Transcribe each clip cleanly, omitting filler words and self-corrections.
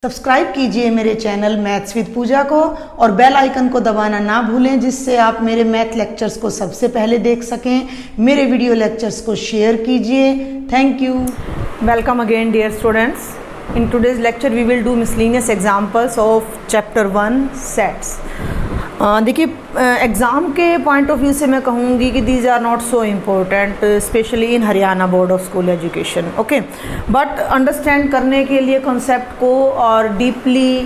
Subscribe कीजिए मेरे channel maths with पूजा को और बेल आइकन को दबाना ना भूलें, जिससे आप मेरे मैथ लेक्चर्स को सबसे पहले देख सकें। मेरे वीडियो लेक्चर्स को शेयर कीजिए। Thank you. Welcome again, dear students. In today's lecture we will do miscellaneous examples of chapter 1 sets. देखिए एग्ज़ाम के पॉइंट ऑफ व्यू से मैं कहूँगी कि these are not so important, specially in Haryana board of school education. Okay, but understand करने के लिए concept को और डीपली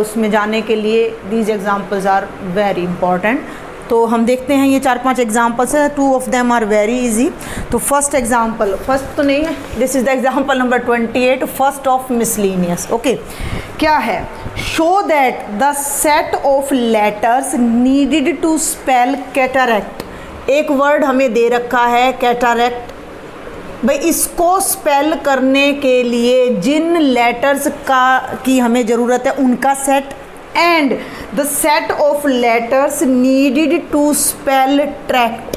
उसमें जाने के लिए these examples are very important. तो हम देखते हैं, ये 4-5 एग्जाम्पल्स है, 2 of them are very easy. तो फर्स्ट एग्जाम्पल, फर्स्ट तो नहीं है, this is the example number 28, first of miscellaneous. Okay, क्या है? Show that the set of letters needed to spell cataract. एक वर्ड हमें दे रखा है कैटरैक्ट, भाई इसको स्पेल करने के लिए जिन लेटर्स की हमें ज़रूरत है उनका set, and the set of letters needed to spell tract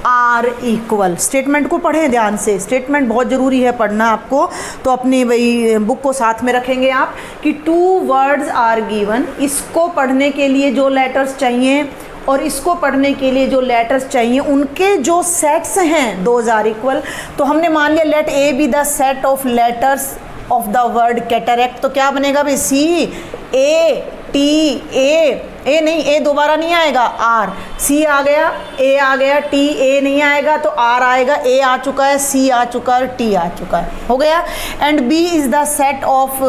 are equal। Statement को पढ़ें ध्यान से, स्टेटमेंट बहुत ज़रूरी है पढ़ना आपको। तो अपनी वही बुक को साथ में रखेंगे आप कि 2 words are given, इसको पढ़ने के लिए जो लेटर्स चाहिए और इसको पढ़ने के लिए जो लेटर्स चाहिए उनके जो सेट्स हैं दोज आर इक्वल। तो हमने मान लिया let A B the set of letters of the word cataract, तो क्या बनेगा भाई? सी ए टी ए नहीं, ए दोबारा नहीं आएगा, आर। सी आ गया, ए आ गया, टी ए नहीं आएगा तो आर आएगा, ए आ चुका है, सी आ चुका है, टी आ चुका है, हो गया। And B is the set of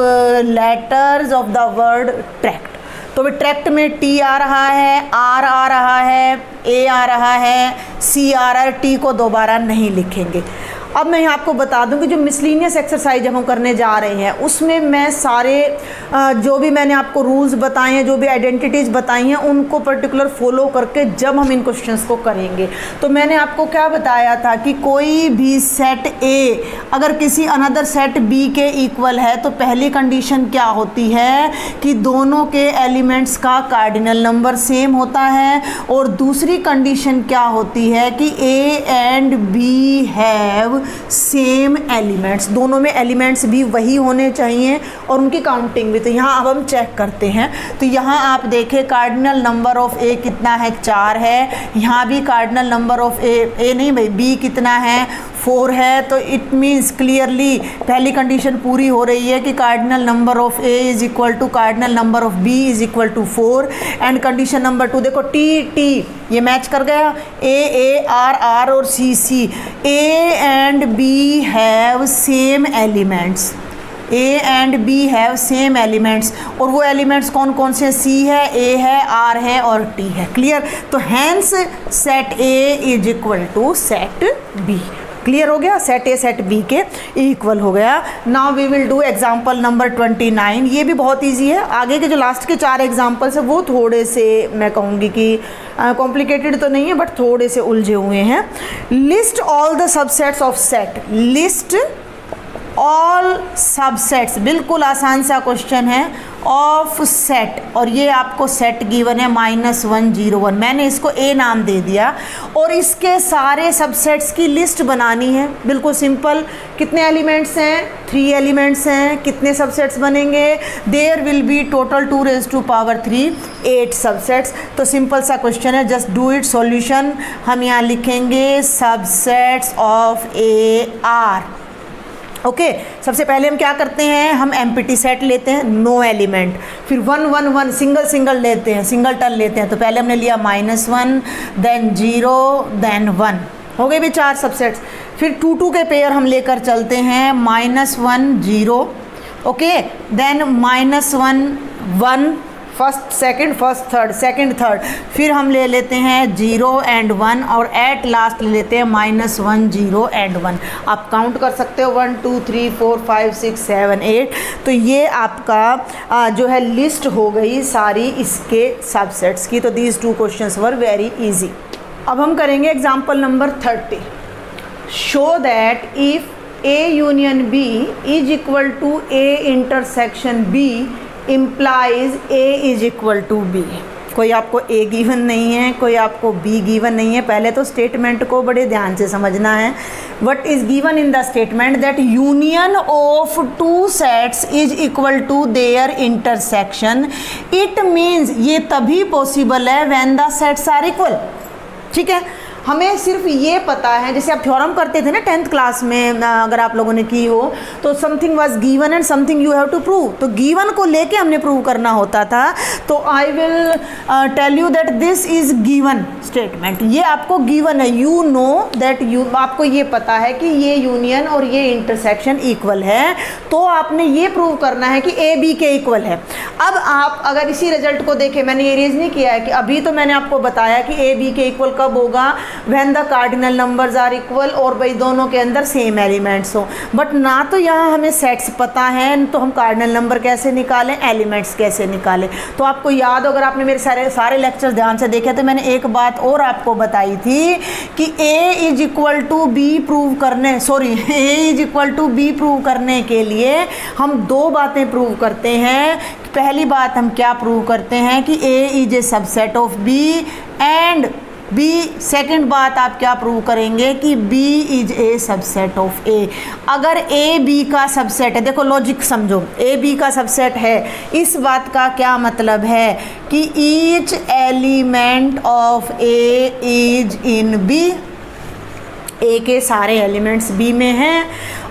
letters of the word tract. तो भाई ट्रैक्ट में टी आ रहा है, आर आ रहा है, ए आ रहा है, सी आ रहा है, टी को दोबारा नहीं लिखेंगे। अब मैं आपको बता दूं कि जो मिसलेनियस एक्सरसाइज हम करने जा रहे हैं उसमें मैं सारे जो भी मैंने आपको रूल्स बताए हैं, जो भी आइडेंटिटीज़ बताई हैं, उनको पर्टिकुलर फॉलो करके जब हम इन क्वेश्चंस को करेंगे। तो मैंने आपको क्या बताया था कि कोई भी सेट ए अगर किसी अनदर सेट बी के इक्वल है तो पहली कंडीशन क्या होती है कि दोनों के एलिमेंट्स का कार्डिनल नंबर सेम होता है, और दूसरी कंडीशन क्या होती है कि A and B have same elements, दोनों में एलिमेंट्स भी वही होने चाहिए और उनकी काउंटिंग भी। तो यहाँ अब हम चेक करते हैं। तो यहाँ आप देखें कार्डिनल नंबर ऑफ ए कितना है? 4 है। यहाँ भी कार्डिनल नंबर ऑफ ए नहीं भाई, बी कितना है? 4 है। तो इट मीन्स क्लियरली पहली कंडीशन पूरी हो रही है कि cardinal number of A is equal to cardinal number of B is equal to 4। And condition number 2 देखो, टी टी ये मैच कर गया, ए आर आर और C C. A and B have same elements, A and B have same elements, और वो elements कौन कौन से? सी है, ए है, आर है और टी है। क्लियर? तो hence set A is equal to set B. Clear हो गया? सेट ए सेट बी के इक्वल हो गया। Now we will do example number 29। ये भी बहुत इजी है। आगे के जो लास्ट के 4 एग्जाम्पल्स हैं वो थोड़े से मैं कहूँगी कि कॉम्प्लिकेटेड तो नहीं है बट थोड़े से उलझे हुए हैं। List all the subsets of set, list all subsets, बिल्कुल आसान सा क्वेश्चन है, ऑफ सेट। और ये आपको सेट गिवन है -1 0 1, मैंने इसको ए नाम दे दिया, और इसके सारे सबसेट्स की लिस्ट बनानी है। बिल्कुल सिंपल। कितने एलिमेंट्स हैं? 3 एलिमेंट्स हैं। कितने सबसेट्स बनेंगे? There will be total 2 raised to power 3 8 subsets. तो सिंपल सा क्वेश्चन है, जस्ट डू इट। सॉल्यूशन हम यहाँ लिखेंगे subsets of A are. Okay, सबसे पहले हम क्या करते हैं? हम एम्प्टी सेट लेते हैं, नो एलिमेंट। फिर 1 1 1 सिंगल लेते हैं, सिंगल टर्न लेते हैं। तो पहले हमने लिया -1, देन 0, देन 1, हो गए भी 4 सबसेट्स। फिर 2 2 के पेयर हम लेकर चलते हैं, -1 0, okay, then -1 1, first second, first third, second third. फिर हम ले लेते हैं 0 and 1, और एट लास्ट ले लेते हैं -1 0 and 1। आप काउंट कर सकते हो 1 2 3 4 5 6 7 8। तो ये आपका जो है लिस्ट हो गई सारी इसके सबसेट्स की। तो these 2 questions were very easy. अब हम करेंगे example number 30। Show that if A union B is equal to A intersection B implies A is equal to B। कोई आपको ए गिवन नहीं है, कोई आपको बी गिवन नहीं है। पहले तो स्टेटमेंट को बड़े ध्यान से समझना है। What is given in the statement that union of two sets is equal to their intersection. It means ये तभी पॉसिबल है when the sets are equal. ठीक है, हमें सिर्फ ये पता है, जैसे आप थ्योरम करते थे ना 10th क्लास में, अगर आप लोगों ने की हो, तो something was given and something you have to prove. तो गिवन को लेके हमने प्रूव करना होता था। तो I will tell you that this is given statement. ये आपको गिवन है, यू नो दैट यू, आपको ये पता है कि ये यूनियन और ये इंटरसेक्शन इक्वल है। तो आपने ये प्रूव करना है कि ए बी के इक्वल है। अब आप अगर इसी रिजल्ट को देखें, मैंने इरेज नहीं किया है कि अभी तो मैंने आपको बताया कि ए बी के इक्वल कब होगा, when the cardinal numbers are equal और भाई दोनों के अंदर सेम एलिमेंट्स हो। बट ना तो यहाँ हमें सेट्स पता है, तो हम कार्डिनल नंबर कैसे निकालें, एलिमेंट्स कैसे निकालें। तो आपको याद हो, अगर आपने मेरे सारे लेक्चर्स ध्यान से देखे तो मैंने एक बात और आपको बताई थी कि A is equal to B prove करने, A is equal to B prove करने के लिए हम दो बातें प्रूव करते हैं। पहली बात हम क्या प्रूव करते हैं कि A is a subset of B and B. Second बात आप क्या प्रूव करेंगे कि B is a subset of A. अगर ए बी का सबसेट है, देखो लॉजिक समझो, ए बी का सबसेट है, इस बात का क्या मतलब है कि each element of A is in B. A के सारे एलिमेंट्स बी में हैं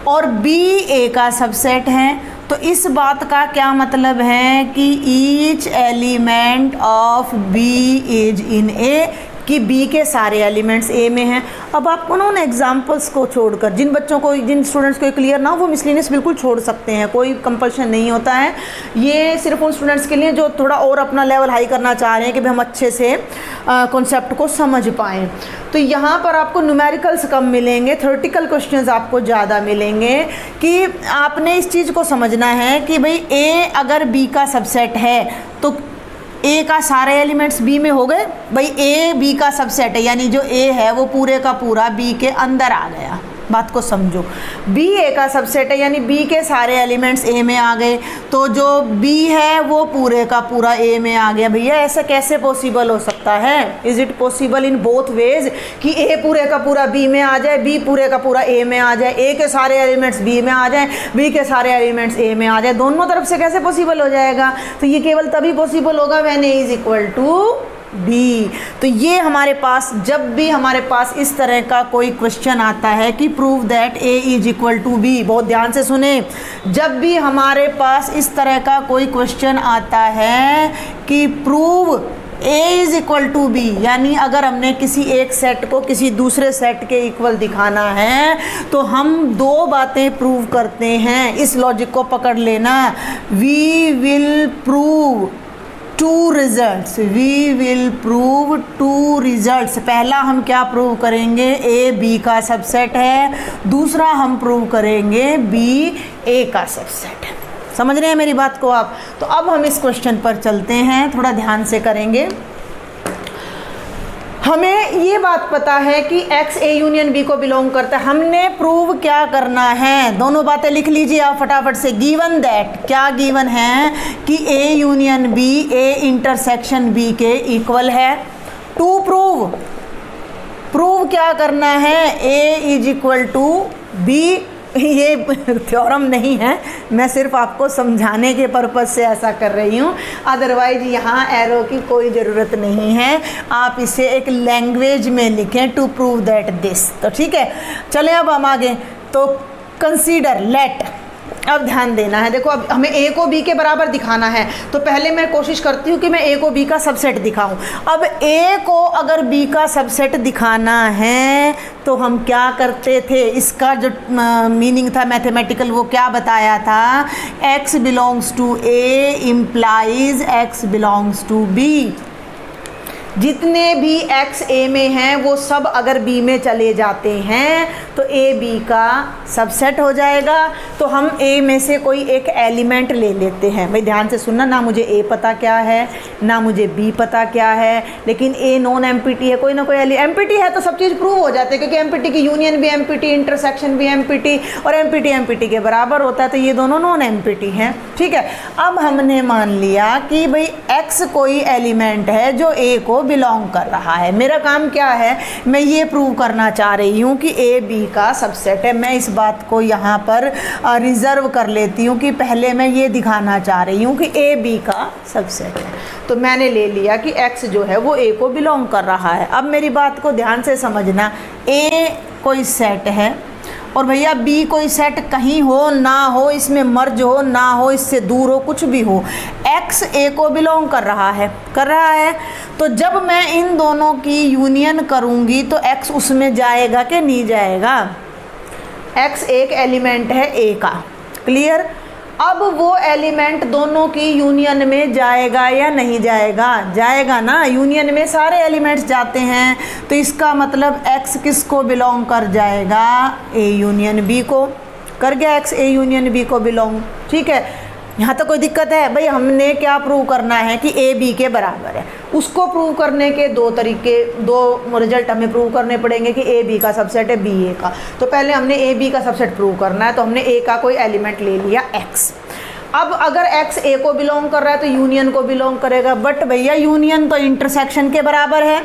और बी ए का सबसेट है। तो इस बात का क्या मतलब है कि each element of B is in A, कि बी के सारे एलिमेंट्स ए में हैं। अब आपको ना उन एग्जाम्पल्स को छोड़कर, जिन बच्चों को, जिन स्टूडेंट्स को क्लियर ना, वो मिसलिनियस बिल्कुल छोड़ सकते हैं, कोई कंपल्शन नहीं होता है। ये सिर्फ उन स्टूडेंट्स के लिए जो थोड़ा और अपना लेवल हाई करना चाह रहे हैं कि भाई हम अच्छे से कॉन्सेप्ट को समझ पाएँ। तो यहाँ पर आपको न्यूमेरिकल्स कम मिलेंगे, थ्योरेटिकल क्वेश्चंस आपको ज़्यादा मिलेंगे। कि आपने इस चीज़ को समझना है कि भाई ए अगर बी का सबसेट है तो ए का सारे एलिमेंट्स बी में हो गए। भाई ए बी का सबसेट है, यानी जो ए है वो पूरे का पूरा बी के अंदर आ गया। बात को समझो, बी ए का सबसेट है यानी बी के सारे एलिमेंट्स ए में आ गए। तो जो बी है वो पूरे का पूरा ए में आ गया। भैया ऐसा कैसे पॉसिबल हो सकता है? Is it possible in both ways कि ए पूरे का पूरा बी में आ जाए, बी पूरे का पूरा ए में आ जाए, ए के सारे एलिमेंट्स बी में आ जाए, बी के सारे एलिमेंट्स ए में आ जाए? दोनों तरफ से कैसे पॉसिबल हो जाएगा? तो ये केवल तभी पॉसिबल होगा when A is equal to B. तो ये हमारे पास, जब भी हमारे पास इस तरह का कोई क्वेश्चन आता है कि prove that A is equal to B, बहुत ध्यान से सुने, जब भी हमारे पास इस तरह का कोई क्वेश्चन आता है कि prove A is equal to B, यानी अगर हमने किसी एक सेट को किसी दूसरे सेट के इक्वल दिखाना है तो हम दो बातें प्रूव करते हैं। इस लॉजिक को पकड़ लेना, we will prove two results, we will prove two results. पहला हम क्या प्रूव करेंगे? ए बी का सबसेट है। दूसरा हम प्रूव करेंगे बी ए का सबसेट है। समझ रहे हैं मेरी बात को आप? तो अब हम इस क्वेश्चन पर चलते हैं, थोड़ा ध्यान से करेंगे। हमें ये बात पता है कि x ए यूनियन बी को बिलोंग करता है। हमने प्रूव क्या करना है? दोनों बातें लिख लीजिए आप फटाफट से। गिवन दैट, क्या गिवन है कि A union B A intersection B के इक्वल है। टू प्रूव, प्रूव क्या करना है? A is equal to B. ये थ्योरम नहीं है, मैं सिर्फ आपको समझाने के पर्पज़ से ऐसा कर रही हूँ, अदरवाइज यहाँ एरो की कोई ज़रूरत नहीं है। आप इसे एक लैंग्वेज में लिखें, टू प्रूव दैट दिस। तो ठीक है, चलें अब हम आगे। तो कंसीडर, लेट, अब ध्यान देना है। देखो अब हमें ए को बी के बराबर दिखाना है, तो पहले मैं कोशिश करती हूँ कि मैं ए को बी का सबसेट दिखाऊं। अब ए को अगर बी का सबसेट दिखाना है तो हम क्या करते थे? इसका जो मीनिंग था मैथमेटिकल, वो क्या बताया था? x belongs to A implies x belongs to B. जितने भी x a में हैं वो सब अगर b में चले जाते हैं तो a b का सबसेट हो जाएगा। तो हम a में से कोई एक एलिमेंट ले लेते हैं। भाई ध्यान से सुनना, ना मुझे a पता क्या है ना मुझे b पता क्या है, लेकिन a नॉन एम्पिटी है, कोई ना कोई एम्पिटी है तो सब चीज़ प्रूव हो जाती है, क्योंकि एम्पिटी की यूनियन भी एम्पिटी, इंटरसेक्शन भी एम्पिटी, और एम्पिटी एम्पिटी के बराबर होता है, तो ये दोनों नॉन एम्पिटी हैं। ठीक है, अब हमने मान लिया कि भाई x कोई एलिमेंट है जो a को बिलोंग कर रहा है। मेरा काम क्या है, मैं ये प्रूव करना चाह रही हूँ कि a b का सबसेट है। मैं इस बात को यहाँ पर रिजर्व कर लेती हूँ कि पहले मैं ये दिखाना चाह रही हूँ कि a b का सबसेट है। तो मैंने ले लिया कि x जो है वो a को बिलोंग कर रहा है। अब मेरी बात को ध्यान से समझना, a कोई सेट है और भैया b कोई सेट कहीं हो ना हो, इसमें मर्ज हो ना हो, इससे दूर हो, कुछ भी हो, x a को बिलोंग कर रहा है। तो जब मैं इन दोनों की यूनियन करूँगी तो x उसमें जाएगा कि नहीं जाएगा। x एक एलिमेंट है a का, क्लियर। अब वो एलिमेंट दोनों की यूनियन में जाएगा या नहीं जाएगा, जाएगा ना, यूनियन में सारे एलिमेंट्स जाते हैं। तो इसका मतलब x किसको बिलोंग कर जाएगा, a यूनियन b को। कर गया x a यूनियन b को बिलोंग। ठीक है, यहाँ तक कोई दिक्कत है। भाई हमने क्या प्रूव करना है कि a b के बराबर है। उसको प्रूव करने के दो रिजल्ट हमें प्रूव करने पड़ेंगे कि a b का सबसेट है b a का। तो पहले हमने a b का सबसेट प्रूव करना है, तो हमने a का कोई एलिमेंट ले लिया x। अब अगर x a को बिलोंग कर रहा है तो यूनियन को बिलोंग करेगा, बट भैया यूनियन तो इंटरसेक्शन के बराबर है,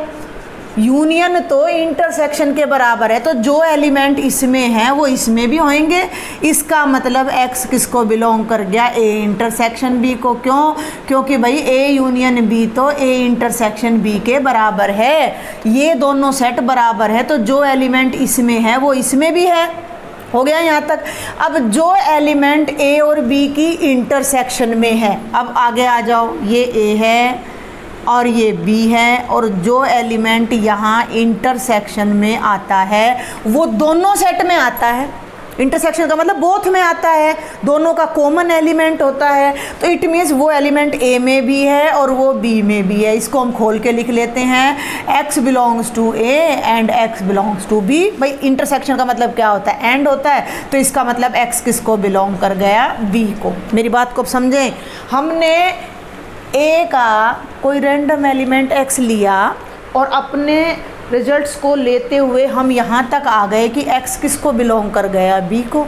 यूनियन तो इंटरसेक्शन के बराबर है, तो जो एलिमेंट इसमें है वो इसमें भी होंगे। इसका मतलब x किसको बिलोंग कर गया, a इंटरसेक्शन b को। क्यों, क्योंकि भाई a यूनियन b तो a इंटरसेक्शन b के बराबर है, ये दोनों सेट बराबर है, तो जो एलिमेंट इसमें है वो इसमें भी है। हो गया यहाँ तक। अब जो एलिमेंट a और b की इंटरसेक्शन में है, अब आगे आ जाओ, ये a है और ये b है, और जो एलिमेंट यहाँ इंटरसेक्शन में आता है वो दोनों सेट में आता है। इंटरसेक्शन का मतलब बोथ में आता है, दोनों का कॉमन एलिमेंट होता है। तो इट मीन्स वो एलिमेंट a में भी है और वो b में भी है। इसको हम खोल के लिख लेते हैं, x belongs to a and x belongs to b। भाई इंटरसेक्शन का मतलब क्या होता है, एंड होता है, तो इसका मतलब x किसको बिलोंग कर गया, b को। मेरी बात को समझें, हमने a का कोई रैंडम एलिमेंट x लिया और अपने रिजल्ट्स को लेते हुए हम यहाँ तक आ गए कि x किसको बिलोंग कर गया, b को।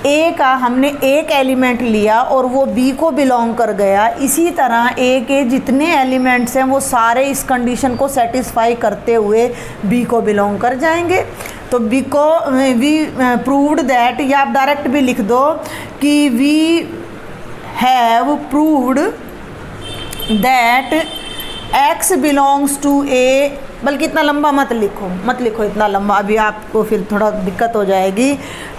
a का हमने एक एलिमेंट लिया और वो b को बिलोंग कर गया। इसी तरह a के जितने एलिमेंट्स हैं वो सारे इस कंडीशन को सेटिस्फाई करते हुए b को बिलोंग कर जाएंगे। तो b को वी प्रूव्ड दैट, या आप डायरेक्ट भी लिख दो कि we have proved that x belongs to a। बल्कि इतना लंबा मत लिखो इतना लंबा, अभी आपको फिर थोड़ा दिक्कत हो जाएगी।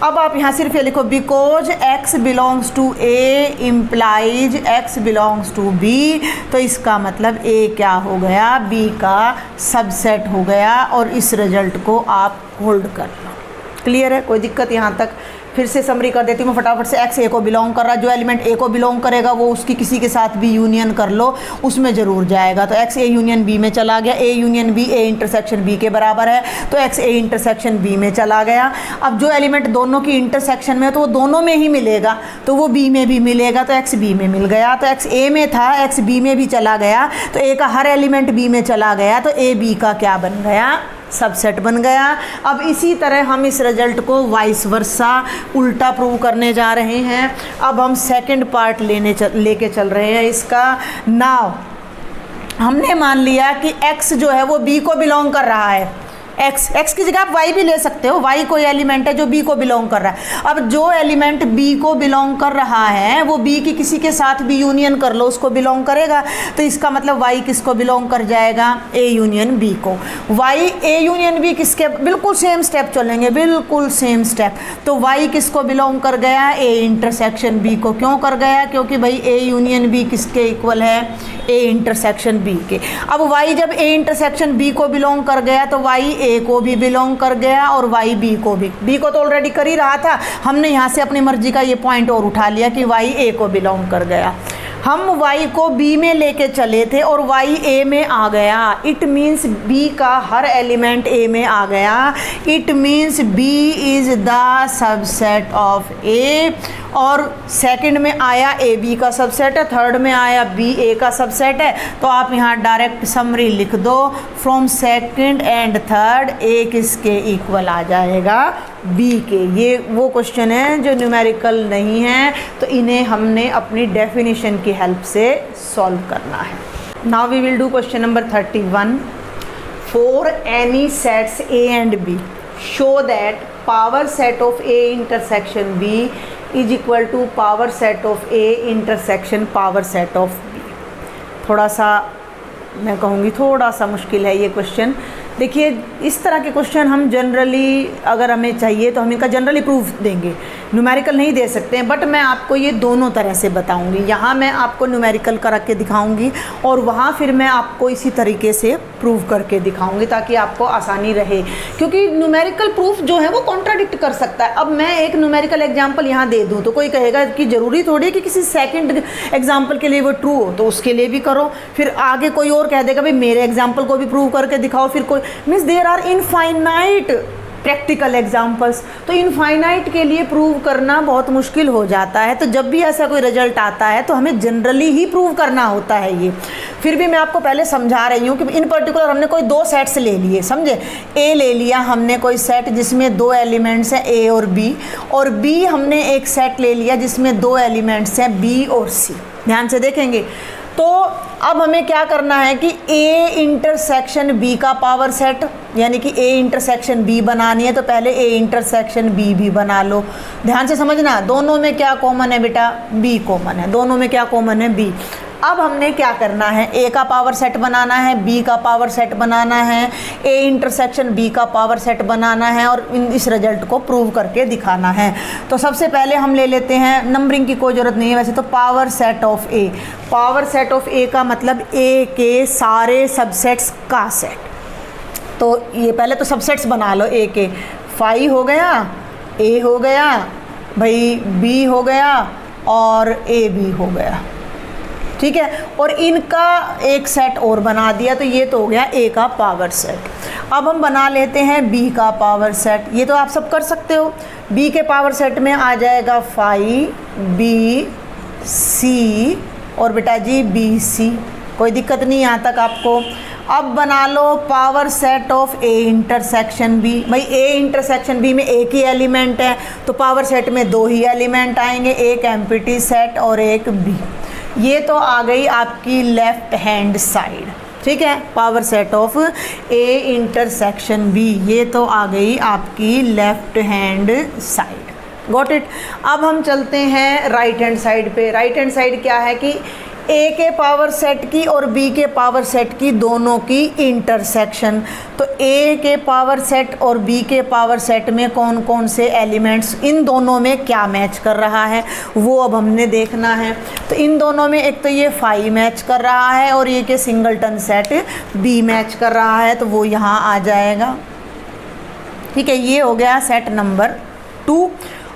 अब आप यहाँ सिर्फ ये लिखो, because x belongs to a implies x belongs to b। तो इसका मतलब a क्या हो गया, b का सबसेट हो गया, और इस रिजल्ट को आप होल्ड कर लो। क्लियर है, कोई दिक्कत यहाँ तक। फिर से समरी कर देती हूँ मैं फटाफट से। x a को बिलोंग कर रहा है, जो एलिमेंट a को बिलोंग करेगा वो उसकी किसी के साथ भी यूनियन कर लो, उसमें ज़रूर जाएगा। तो x a यूनियन b में चला गया, a union b a intersection b के बराबर है, तो x a इंटरसेक्शन b में चला गया। अब जो एलिमेंट दोनों की इंटरसेक्शन में है तो वो दोनों में ही मिलेगा, तो वो b में भी मिलेगा, तो x b में मिल गया। तो x a में था, x b में भी चला गया, तो a का हर एलिमेंट b में चला गया, तो a b का क्या बन गया, सबसेट बन गया। अब इसी तरह हम इस रिजल्ट को वाइस वर्सा उल्टा प्रूव करने जा रहे हैं। अब हम सेकंड पार्ट लेके चल रहे हैं इसका। नाउ हमने मान लिया कि x जो है वो b को बिलोंग कर रहा है। x की जगह आप y भी ले सकते हो, y कोई एलिमेंट है जो b को बिलोंग कर रहा है। अब जो एलिमेंट b को बिलोंग कर रहा है वो b की किसी के साथ भी यूनियन कर लो, उसको बिलोंग करेगा। तो इसका मतलब y किसको बिलोंग कर जाएगा, a यूनियन b को। y a यूनियन b किसके, बिल्कुल सेम स्टेप चलेंगे, बिल्कुल सेम स्टेप। तो y किसको बिलोंग कर गया, a इंटरसेक्शन b को। क्यों कर गया, क्योंकि भाई a यूनियन b किसके इक्वल है, a इंटरसेक्शन b के। अब y जब a इंटरसेक्शन b को बिलोंग कर गया तो y a को भी बिलोंग कर गया और y b को भी। b को तो ऑलरेडी कर ही रहा था, हमने यहाँ से अपनी मर्जी का ये पॉइंट और उठा लिया कि y a को बिलोंग कर गया। हम y को b में लेके चले थे और y a में आ गया, इट मीन्स b का हर एलिमेंट a में आ गया, it means b is the subset of a। और सेकंड में आया a b का सबसेट है, थर्ड में आया b a का सबसेट है। तो आप यहाँ डायरेक्ट समरी लिख दो, from second and third a किसके इक्वल आ जाएगा, b के। ये वो क्वेश्चन है जो न्यूमेरिकल नहीं है, तो इन्हें हमने अपनी डेफिनेशन की हेल्प से सॉल्व करना है। Now we will do question number 31। For any sets a and b show that power set of a intersection b is equal to power set of a intersection power set of b। थोड़ा सा मैं कहूँगी थोड़ा सा मुश्किल है ये question. देखिए इस तरह के क्वेश्चन हम जनरली अगर हमें चाहिए तो हम इनका जनरली प्रूफ देंगे, न्यूमेरिकल नहीं दे सकते हैं, बट मैं आपको ये दोनों तरह से बताऊंगी। यहाँ मैं आपको न्यूमेरिकल करके दिखाऊंगी और वहाँ फिर मैं आपको इसी तरीके से प्रूव करके दिखाऊंगी ताकि आपको आसानी रहे, क्योंकि न्यूमेरिकल प्रूफ जो है वो कॉन्ट्राडिक्ट कर सकता है। अब मैं एक न्यूमेरिकल एग्जाम्पल यहाँ दे दूँ तो कोई कहेगा कि ज़रूरी थोड़ी है कि किसी सेकेंड एग्जाम्पल के लिए वो ट्रू हो, तो उसके लिए भी करो, फिर आगे कोई और कह देगा भाई मेरे एग्जाम्पल को भी प्रूव करके दिखाओ, फिर कोई means there are infinite practical examples. तो इनफाइनाइट के लिए प्रूव करना बहुत मुश्किल हो जाता है। तो जब भी ऐसा कोई रिजल्ट आता है तो हमें जनरली ही प्रूव करना होता है ये। फिर भी मैं आपको पहले समझा रही हूँ कि इन पर्टिकुलर हमने कोई दो सेट्स ले लिए, समझे। ए ले लिया हमने कोई सेट जिसमें दो एलिमेंट्स हैं ए और बी हमने एक सेट ले लिया जिसमें दो एलिमेंट्स हैं बी और सी। ध्यान से देखेंगे तो अब हमें क्या करना है कि A इंटरसेक्शन B का पावर सेट, यानी कि A इंटरसेक्शन B बनानी है, तो पहले A इंटरसेक्शन B भी बना लो। ध्यान से समझना, दोनों में क्या कॉमन है बेटा, B कॉमन है, दोनों में क्या कॉमन है, B। अब हमने क्या करना है, A का पावर सेट बनाना है, B का पावर सेट बनाना है, A इंटरसेक्शन B का पावर सेट बनाना है और इस रिजल्ट को प्रूव करके दिखाना है। तो सबसे पहले हम ले लेते हैं, नंबरिंग की कोई ज़रूरत नहीं है वैसे तो, power set of A। Power set of A का मतलब A के सारे सबसेट्स का सेट। तो ये पहले तो सबसेट्स बना लो A के, फाई हो गया, A हो गया भाई, B हो गया और A भी हो गया, ठीक है। और इनका एक सेट और बना दिया, तो ये तो हो गया A का पावर सेट। अब हम बना लेते हैं B का पावर सेट। ये तो आप सब कर सकते हो। B के पावर सेट में आ जाएगा फाई B C और बेटा जी B C, कोई दिक्कत नहीं यहाँ तक आपको। अब बना low power set of A intersection B। भाई A इंटरसेक्शन B में एक ही एलिमेंट है तो पावर सेट में दो ही एलिमेंट आएंगे, एक एम्प्टी सेट और एक B। ये तो आ गई आपकी लेफ्ट हैंड साइड, ठीक है, power set of A intersection B। ये तो आ गई आपकी left hand side, got it. अब हम चलते हैं राइट हैंड साइड पे। राइट हैंड साइड क्या है कि A के पावर सेट की और B के पावर सेट की दोनों की इंटरसेक्शन। तो A के पावर सेट और B के पावर सेट में कौन कौन से एलिमेंट्स, इन दोनों में क्या मैच कर रहा है वो अब हमने देखना है। तो इन दोनों में एक तो ये फाई मैच कर रहा है और ये के सिंगलटन सेट B मैच कर रहा है, तो वो यहाँ आ जाएगा, ठीक है। ये हो गया सेट नंबर 2।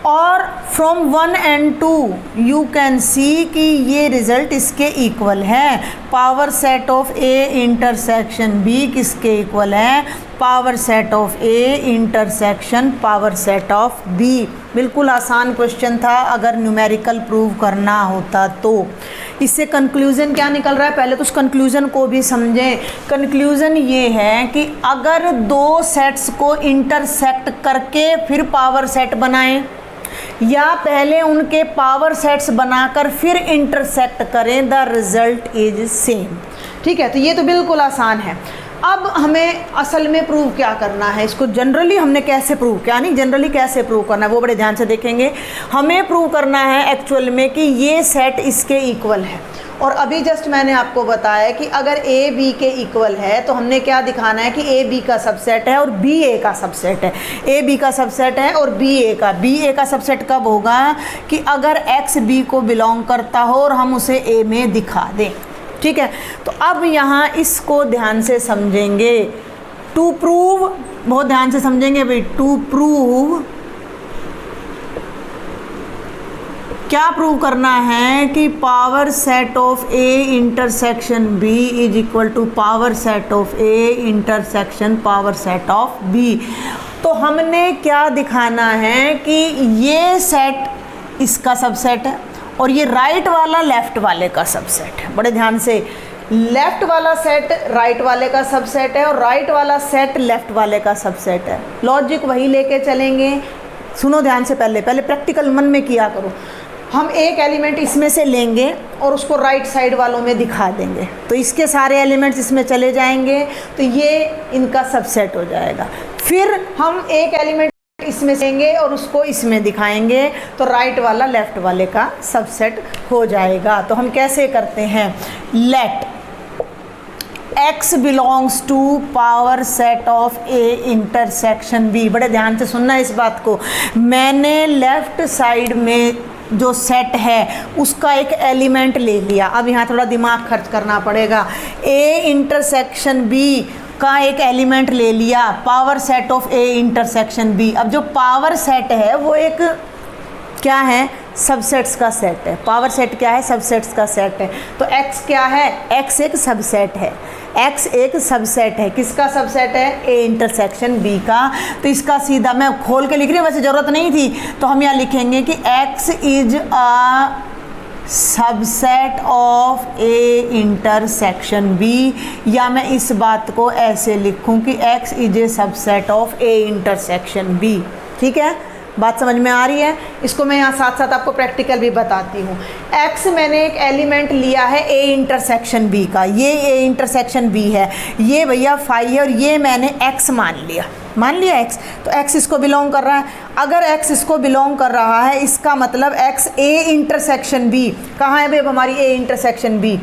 और from 1 and 2 you can see कि ये रिज़ल्ट इसके इक्वल है। Power set of A intersection B किसके इक्वल है, power set of A intersection power set of B। बिल्कुल आसान क्वेश्चन था अगर न्यूमेरिकल प्रूव करना होता तो। इससे कंक्लूज़न क्या निकल रहा है, पहले तो उस कंक्लूज़न को भी समझें। कंक्लूज़न ये है कि अगर दो सेट्स को इंटरसेक्ट करके फिर पावर सेट बनाएं या पहले उनके पावर सेट्स बनाकर फिर इंटरसेक्ट करें, द रिजल्ट इज सेम, ठीक है। तो ये तो बिल्कुल आसान है। अब हमें असल में प्रूव क्या करना है, इसको जनरली हमने कैसे प्रूव, क्या नहीं जनरली कैसे प्रूव करना है वो बड़े ध्यान से देखेंगे। हमें प्रूव करना है एक्चुअल में कि ये सेट इसके इक्वल है। और अभी जस्ट मैंने आपको बताया कि अगर A B के इक्वल है तो हमने क्या दिखाना है कि A B का सबसेट है और B A का सबसेट है। A B का सबसेट है और B A का सबसेट कब होगा कि अगर X B को बिलोंग करता हो और हम उसे A में दिखा दें, ठीक है। तो अब यहाँ इसको ध्यान से समझेंगे। टू प्रूव, बहुत ध्यान से समझेंगे भाई, टू प्रूव क्या प्रूव करना है कि power set of A intersection B is equal to power set of A intersection power set of B. तो हमने क्या दिखाना है कि ये सेट इसका सबसेट है और ये राइट वाला लेफ्ट वाले का सबसेट है। बड़े ध्यान से, लेफ्ट वाला सेट राइट वाले का सबसेट है और राइट वाला सेट लेफ्ट वाले का सबसेट है। लॉजिक वही लेके चलेंगे। सुनो ध्यान से, पहले प्रैक्टिकल मन में किया करो। हम एक एलिमेंट इसमें से लेंगे और उसको राइट साइड वालों में दिखा देंगे, तो इसके सारे एलिमेंट्स इसमें चले जाएंगे, तो ये इनका सबसेट हो जाएगा। फिर हम एक एलिमेंट इसमें लेंगे और उसको इसमें दिखाएंगे, तो राइट वाला लेफ्ट वाले का सबसेट हो जाएगा। तो हम कैसे करते हैं, let x belongs to power set of A intersection B. बड़े ध्यान से सुनना इस बात को। मैंने लेफ्ट साइड में जो सेट है उसका एक एलिमेंट ले लिया। अब यहाँ थोड़ा दिमाग खर्च करना पड़ेगा। ए इंटरसेक्शन बी का एक एलिमेंट ले लिया, power set of A intersection B. अब जो पावर सेट है वो एक क्या है, सबसेट्स का सेट है। पावर सेट क्या है, सबसेट्स का सेट है। तो x क्या है, x एक सबसेट है। x एक सबसेट है, किसका सबसेट है, a इंटरसेक्शन b का। तो इसका सीधा मैं खोल के लिख रही हूँ, वैसे ज़रूरत नहीं थी, तो हम यहाँ लिखेंगे कि x is a subset of a intersection b, या मैं इस बात को ऐसे लिखूँ कि x is a subset of a intersection b। ठीक है, बात समझ में आ रही है। इसको मैं यहाँ साथ साथ आपको प्रैक्टिकल भी बताती हूँ। x मैंने एक एलिमेंट लिया है a इंटरसेक्शन b का, ये a इंटरसेक्शन b है, ये भैया फाई है और ये मैंने x मान लिया x। तो x इसको बिलोंग कर रहा है। अगर x इसको बिलोंग कर रहा है, इसका मतलब x a इंटरसेक्शन b कहाँ है भाई, अब हमारी a इंटरसेक्शन b।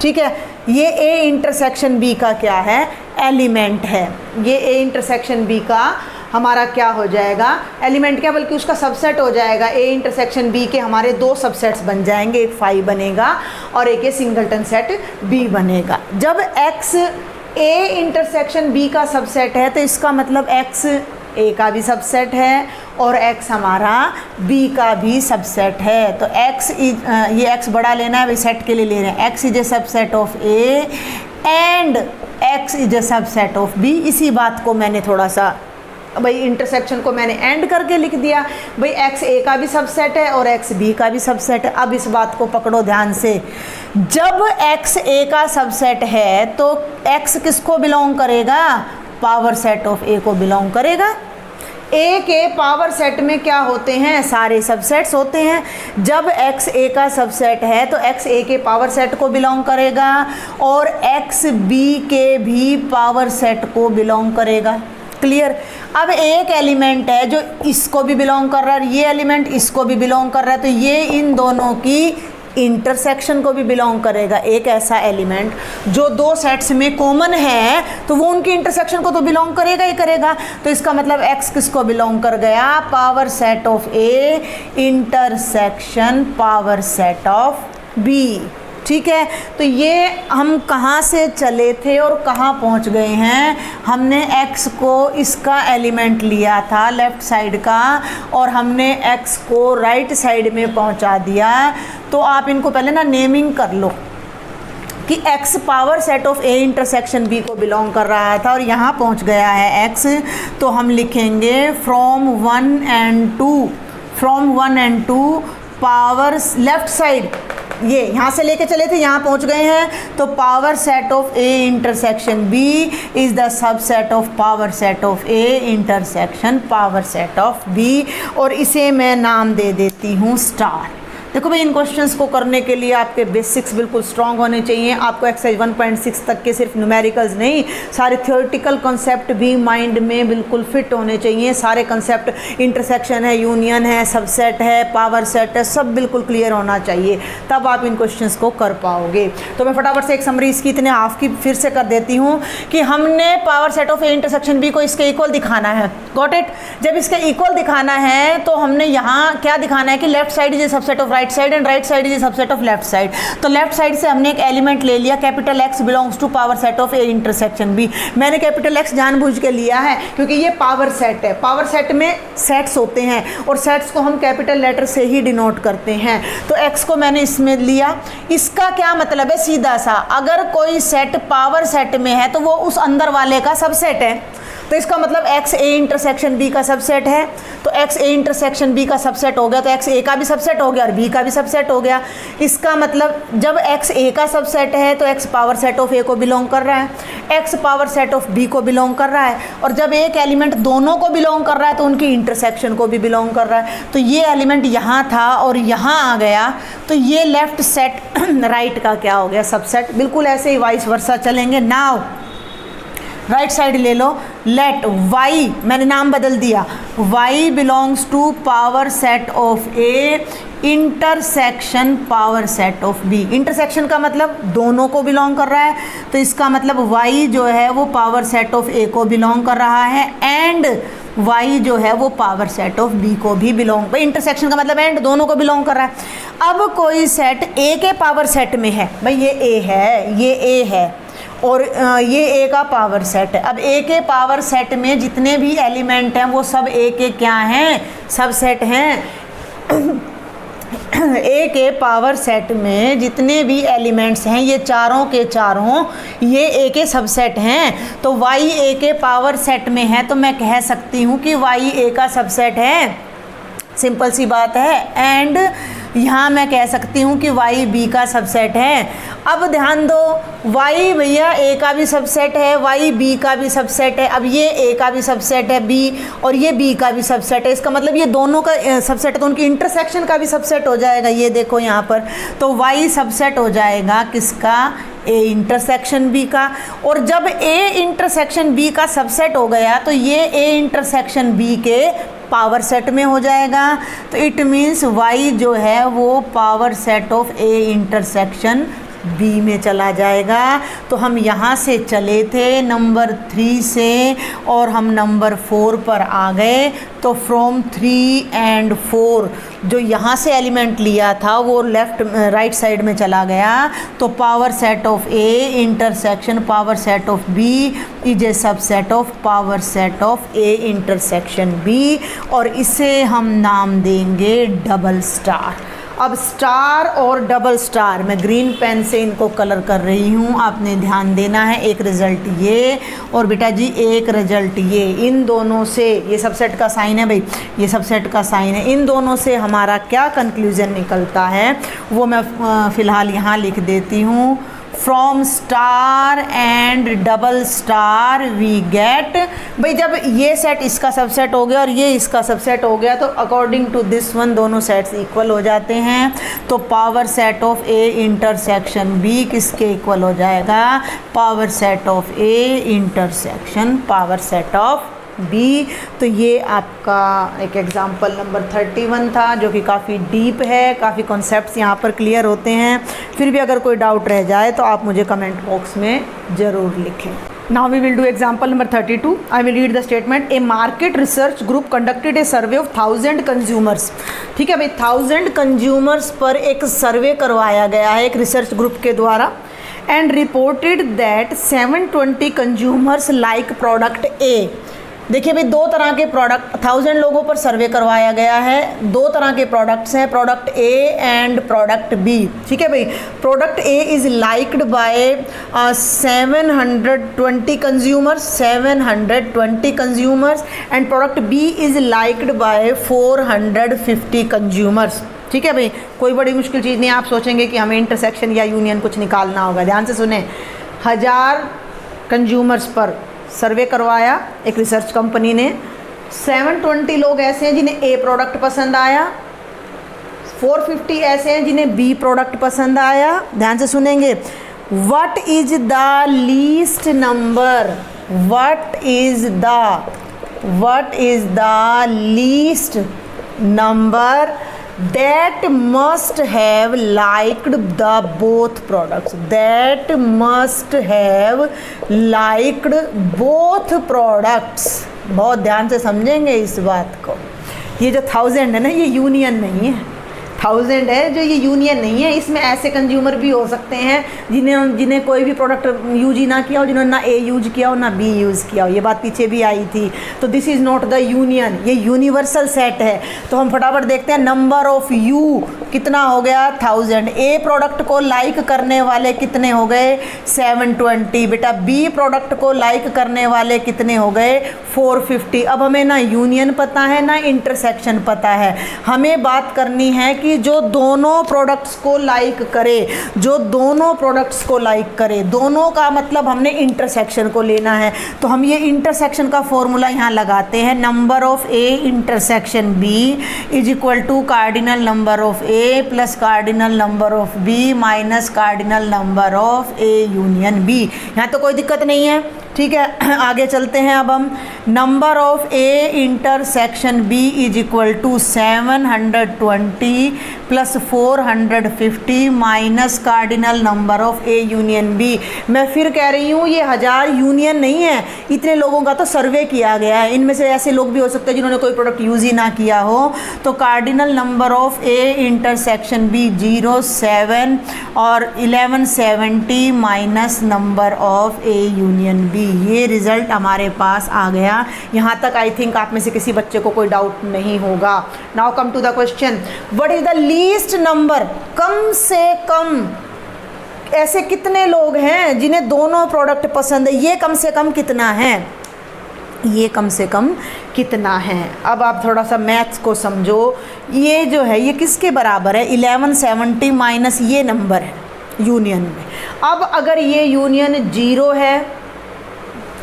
ठीक है, ये a इंटरसेक्शन b का क्या है, एलिमेंट है। ये a इंटरसेक्शन b का हमारा क्या हो जाएगा, एलिमेंट क्या, बल्कि उसका सबसेट हो जाएगा। ए इंटरसेक्शन बी के हमारे दो सबसेट्स बन जाएंगे, एक फाई बनेगा और एक ये सिंगलटन सेट बी बनेगा। जब एक्स ए इंटरसेक्शन बी का सबसेट है तो इसका मतलब एक्स ए का भी सबसेट है और x हमारा b का भी सबसेट है। तो x ये x बड़ा लेना है, भाई सेट के लिए ले रहे हैं। x is a subset of a and x is a subset of b। इसी बात को मैंने थोड़ा सा भाई इंटरसेक्शन को मैंने एंड करके लिख दिया। भाई x a का भी सबसेट है और x b का भी सबसेट है। अब इस बात को पकड़ो ध्यान से, जब x a का सबसेट है तो x किसको बिलोंग करेगा, पावर सेट ऑफ a को बिलोंग करेगा। a के पावर सेट में क्या होते हैं, सारे सबसेट्स होते हैं। जब x a का सबसेट है तो x a के पावर सेट को बिलोंग करेगा और x b के भी पावर सेट को बिलोंग करेगा। क्लियर। अब एक एलिमेंट है जो इसको भी बिलोंग कर रहा है, ये एलिमेंट इसको भी बिलोंग कर रहा है, तो ये इन दोनों की इंटरसेक्शन को भी बिलोंग करेगा। एक ऐसा एलिमेंट जो दो सेट्स में कॉमन है तो वो उनकी इंटरसेक्शन को तो बिलोंग करेगा ही करेगा। तो इसका मतलब x किसको बिलोंग कर गया, power set of a intersection power set of b। ठीक है, तो ये हम कहाँ से चले थे और कहाँ पहुँच गए हैं। हमने x को इसका एलिमेंट लिया था लेफ़्ट साइड का और हमने x को राइट साइड में पहुँचा दिया। तो आप इनको पहले ना नेमिंग कर लो कि x power set of a intersection b को बिलोंग कर रहा था और यहाँ पहुँच गया है x। तो हम लिखेंगे from 1 and 2 power left side, ये यहाँ से लेके चले थे यहाँ पहुँच गए हैं। तो power set of a intersection b is the subset of power set of a intersection power set of b और इसे मैं नाम दे देती हूँ स्टार। देखो भाई, इन क्वेश्चंस को करने के लिए आपके बेसिक्स बिल्कुल स्ट्रांग होने चाहिए। आपको एक्सरसाइज 1.6 तक के सिर्फ न्यूमेरिकल्स नहीं, सारे थियोरेटिकल कॉन्सेप्ट भी माइंड में बिल्कुल फिट होने चाहिए। सारे कॉन्सेप्ट, इंटरसेक्शन है, यूनियन है, सबसेट है, पावर सेट है, सब बिल्कुल क्लियर होना चाहिए, तब आप इन क्वेश्चंस को कर पाओगे। तो मैं फटाफट से एक समरी इसकी इतने हाफ की फिर से कर देती हूँ कि हमने power set of A intersection B को इसके इक्वल दिखाना है। Got it. जब इसके इक्वल दिखाना है तो हमने यहाँ क्या दिखाना है कि left side is a subset of right side and right side is subset of left side. तो लेफ्ट साइड से हमने एक एलिमेंट ले लिया, capital X belongs to power set of A intersection B। मैंने कैपिटल X जानबूझ के लिया है क्योंकि ये पावर सेट है। पावर सेट में सेट्स होते हैं और सेट्स को हम कैपिटल लेटर से ही डिनोट करते हैं। तो X को मैंने इसमें लिया। इसका क्या मतलब है, सीधा सा, अगर कोई सेट पावर सेट में है तो वो उस अंदर वाले का सबसेट है। तो इसका मतलब X A इंटरसेक्शन B का सबसेट है। तो X A इंटरसेक्शन B का सबसेट हो गया तो X A का भी सबसेट हो गया और B का भी सबसेट हो गया। इसका मतलब जब X A का सबसेट है तो X power set of A को बिलोंग कर रहा है, X power set of B को बिलोंग कर रहा है, और जब एक एलिमेंट दोनों को बिलोंग कर रहा है तो उनकी इंटरसेक्शन को भी बिलोंग कर रहा है। तो ये एलिमेंट यहाँ था और यहाँ आ गया, तो ये लेफ्ट सेट राइट का क्या हो गया, सबसेट। बिल्कुल ऐसे ही वाइस वर्सा चलेंगे। नाउ राइट साइड ले लो, लेट y, मैंने नाम बदल दिया, y belongs to power set of A intersection power set of B। Intersection का मतलब दोनों को बिलोंग कर रहा है, तो इसका मतलब y जो है वो पावर सेट ऑफ A को बिलोंग कर रहा है एंड y जो है वो पावर सेट ऑफ B को भी बिलोंग, इंटरसेक्शन का मतलब एंड, दोनों को बिलोंग कर रहा है। अब कोई सेट A के पावर सेट में है, भाई ये A है, ये A है और ये A का पावर सेट है। अब A के पावर सेट में जितने भी एलिमेंट हैं वो सब A के क्या हैं, सबसेट हैं। A के पावर सेट में जितने भी एलिमेंट्स हैं ये चारों के चारों ये A के सबसेट हैं। तो Y A के पावर सेट में है तो मैं कह सकती हूँ कि Y A का सबसेट है, सिंपल सी बात है। एंड यहाँ मैं कह सकती हूँ कि y b का सबसेट है। अब ध्यान दो, y भैया a का भी सबसेट है, y b का भी सबसेट है। अब ये a का भी सबसेट है b और ये b का भी सबसेट है, इसका मतलब ये दोनों का सबसेट है तो उनकी इंटरसेक्शन का भी सबसेट हो जाएगा। ये देखो यहाँ पर, तो y सबसेट हो जाएगा किसका, a इंटरसेक्शन b का। और जब a इंटरसेक्शन b का सबसेट हो गया तो ये a इंटरसेक्शन b के पावर सेट में हो जाएगा। तो इट मीन्स y जो है वो power set of A intersection B में चला जाएगा। तो हम यहाँ से चले थे नंबर 3 से और हम नंबर 4 पर आ गए। तो फ्रॉम 3 एंड 4 जो यहाँ से एलिमेंट लिया था वो लेफ्ट राइट साइड में चला गया। तो power set of A intersection power set of B is a subset of power set of A intersection B, और इसे हम नाम देंगे डबल स्टार। अब स्टार और डबल स्टार मैं ग्रीन पेन से इनको कलर कर रही हूँ, आपने ध्यान देना है। एक रिजल्ट ये और बेटा जी एक रिजल्ट ये, इन दोनों से, ये सबसेट का साइन है भाई, ये सबसेट का साइन है, इन दोनों से हमारा क्या कंक्लूजन निकलता है वो मैं फ़िलहाल यहाँ लिख देती हूँ। From star and double star we get, भाई जब ये सेट इसका सबसेट हो गया और ये इसका सबसेट हो गया तो अकॉर्डिंग टू दिस वन दोनों सेट्स इक्वल हो जाते हैं। तो power set of A intersection B किसके इक्वल हो जाएगा, power set of A intersection power set of B। तो ये आपका एक एग्जाम्पल नंबर 31 था जो कि काफ़ी डीप है, काफ़ी कॉन्सेप्ट्स यहाँ पर क्लियर होते हैं। फिर भी अगर कोई डाउट रह जाए तो आप मुझे कमेंट बॉक्स में ज़रूर लिखें। Now we will do example number 32. I will read the statement. A market research group conducted a survey of 1000 consumers. ठीक है भाई, 1000 consumers पर एक सर्वे करवाया गया है एक रिसर्च ग्रुप के द्वारा and reported that 720 consumers like product A. देखिए भाई, दो तरह के प्रोडक्ट, 1000 लोगों पर सर्वे करवाया गया है, दो तरह के प्रोडक्ट्स हैं, product A and product B. ठीक है भाई, product A is liked by 720 consumers and product B is liked by 450 consumers. ठीक है भाई, कोई बड़ी मुश्किल चीज़ नहीं। आप सोचेंगे कि हमें इंटरसेक्शन या यूनियन कुछ निकालना होगा, ध्यान से सुने। 1000 कंज्यूमर्स पर सर्वे करवाया एक रिसर्च कंपनी ने, 720 लोग ऐसे हैं जिन्हें ए प्रोडक्ट पसंद आया, 450 ऐसे हैं जिन्हें बी प्रोडक्ट पसंद आया। ध्यान से सुनेंगे। What is the least number, what is the least number that must have liked the both products, that must have liked both products। बहुत ध्यान से समझेंगे इस बात को। ये जो 1000 है ना, ये यूनियन नहीं है, 1000 है जो ये यूनियन नहीं है। इसमें ऐसे कंज्यूमर भी हो सकते हैं जिन्हें कोई भी प्रोडक्ट यूज ही ना किया हो, जिन्होंने ना ए यूज किया हो ना बी यूज़ किया हो। ये बात पीछे भी आई थी। तो this is not the union, ये यूनिवर्सल सेट है। तो हम फटाफट देखते हैं नंबर ऑफ यू कितना हो गया 1000। ए प्रोडक्ट को लाइक करने वाले कितने हो गए 720 बेटा। बी प्रोडक्ट को लाइक करने वाले कितने हो गए 450। अब हमें ना यूनियन पता है ना इंटरसेक्शन पता है, हमें बात करनी है कि जो दोनों प्रोडक्ट्स को लाइक करे, जो दोनों प्रोडक्ट्स को लाइक करे, दोनों का मतलब हमने इंटरसेक्शन को लेना है। तो हम ये इंटरसेक्शन का फॉर्मूला यहाँ लगाते हैं, number of A intersection B is equal to cardinal number of A plus cardinal number of B minus cardinal number of A union B. यहाँ तो कोई दिक्कत नहीं है, ठीक है। आगे चलते हैं। अब हम number of A intersection B is equal to 720 plus 450 minus cardinal number of A union B. मैं फिर कह रही हूँ ये 1000 यूनियन नहीं है, इतने लोगों का तो सर्वे किया गया है। इनमें से ऐसे लोग भी हो सकते हैं जिन्होंने कोई प्रोडक्ट यूज़ ही ना किया हो। तो cardinal number of A intersection B 07 और 1170 minus number of A union B. ये रिज़ल्ट हमारे पास आ गया। यहाँ तक आई थिंक आप में से किसी बच्चे को कोई डाउट नहीं होगा। Now come to the question, what is the least number, कम से कम ऐसे कितने लोग हैं जिन्हें दोनों प्रोडक्ट पसंद है। ये कम से कम कितना है, ये कम से कम कितना है। अब आप थोड़ा सा मैथ्स को समझो। ये जो है ये किसके बराबर है 1170 माइनस ये नंबर है यूनियन में। अब अगर ये यूनियन 0 है,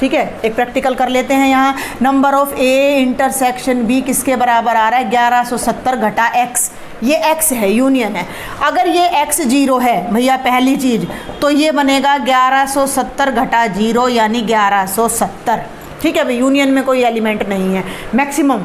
ठीक है, एक प्रैक्टिकल कर लेते हैं। यहाँ number of A intersection B किसके बराबर आ रहा है 1170 घटा एक्स। ये x है, यूनियन है। अगर ये x 0 है भैया पहली चीज़, तो ये बनेगा 1170 घटा 0 यानी 1170। ठीक है भाई, यूनियन में कोई एलिमेंट नहीं है। मैक्सिमम